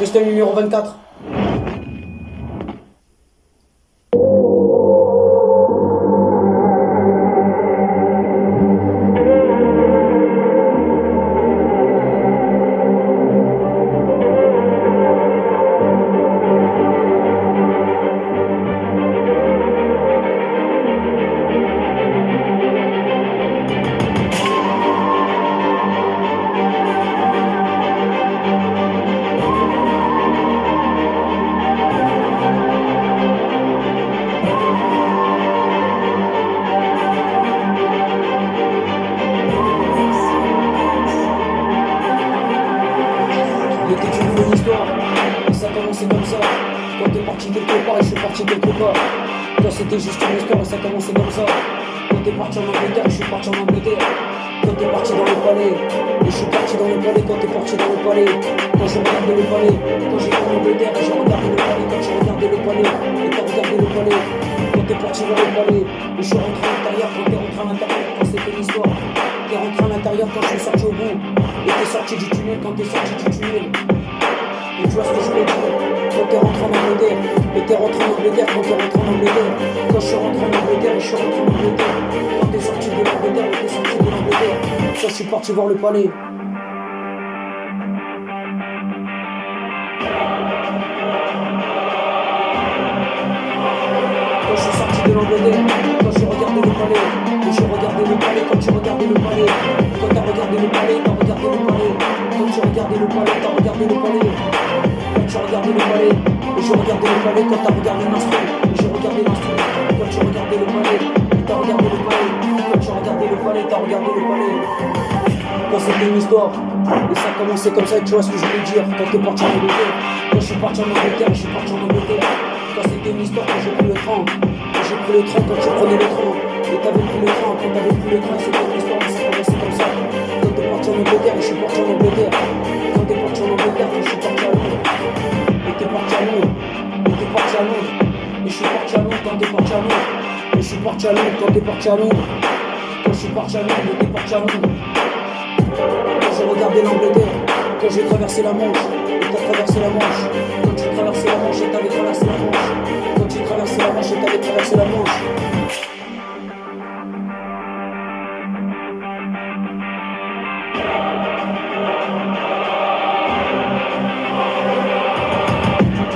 Freestyle numéro 24. Il était une bonne histoire, et ça commençait comme ça. Quand t'es parti quelque part et je suis parti quelque part. Toi c'était juste une histoire et ça commençait comme ça. Quand t'es parti en Angleterre et je suis parti en Angleterre. Quand t'es parti dans le palais, et je suis parti dans le palais. Quand t'es parti dans le palais, quand je regardais le palais. Quand j'étais en Angleterre et j'ai regardé le palais. Quand j'ai regardé le palais, et t'as regardé le palais. Quand t'es parti vers le palais, et je suis rentré à l'intérieur. Quand t'es rentré à l'intérieur, quand c'était l'histoire. T'es rentré à l'intérieur quand je suis sorti au bout. Et t'es sorti du tunnel quand t'es sorti du tunnel. Et tu vois ce que je voulais dire. Quand t'es rentré en Angleterre, et t'es rentré en Angleterre. Quand t'es rentré en Angleterre, quand je suis rentré en Angleterre et je suis rentré en Angleterre. Quand t'es sorti de l'Angleterre et t'es sorti de l'Angleterre. Quand je suis parti voir le palais. Quand je suis sorti de l'Angleterre, quand j'ai regardé le palais, et j'ai regardé le palais, quand tu regardais le palais, quand t'as regardé le palais, t'as regardé le palais, quand tu regardais le palais, t'as regardé le palais, quand tu regardais le palais, et j'ai regardé le palais, quand t'as regardé l'instru, et j'ai regardé l'instru, quand tu regardais le palais, et t'as regardé le palais, quand tu regardais le palais, t'as regardé le palais. Quand c'était une histoire, et ça commençait comme ça, et tu vois ce que je voulais dire. Quand t'es parti en Angleterre, quand je suis parti en Angleterre, je suis parti en Angleterre. Quand c'était une histoire, quand j'ai pris le train, et j'ai pris le train quand tu prenais le train, et t'avais pris le train, quand t'avais pris le train, c'était une histoire, mais ça commençait comme ça. Quand t'es parti en Angleterre, et je suis parti en Angleterre. Quand t'es parti en Angleterre, quand je suis parti à Londres, et t'es parti à Londres, et t'es parti à Londres, et je suis parti à Londres, quand t'es parti à Londres, et je suis parti à Londres, quand t'es parti à Londres, quand je suis parti à Londres, et t'es parti à Londres. Quand j'ai regardé l'Angleterre, quand j'ai traversé la Manche, et t'as traversé la Manche, quand tu traversais la Manche et t'avais traversé la Manche, quand tu traversais la Manche et t'avais traversé la Manche.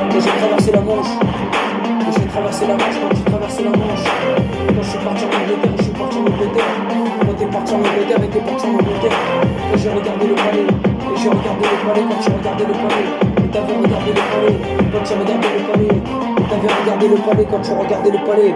Quand j'ai traversé la Manche, quand j'ai traversé la Manche, quand tu traversais la Manche, quand je suis parti en Angleterre, je suis parti en Angleterre, quand t'es parti en Angleterre et t'es parti en Angleterre, quand j'ai regardé le palais, et j'ai regardé le palais, quand tu regardais le palais, et t'avais regardé le palais, quand tu regardais le palais, et t'avais regardé le palais, quand tu regardais le palais.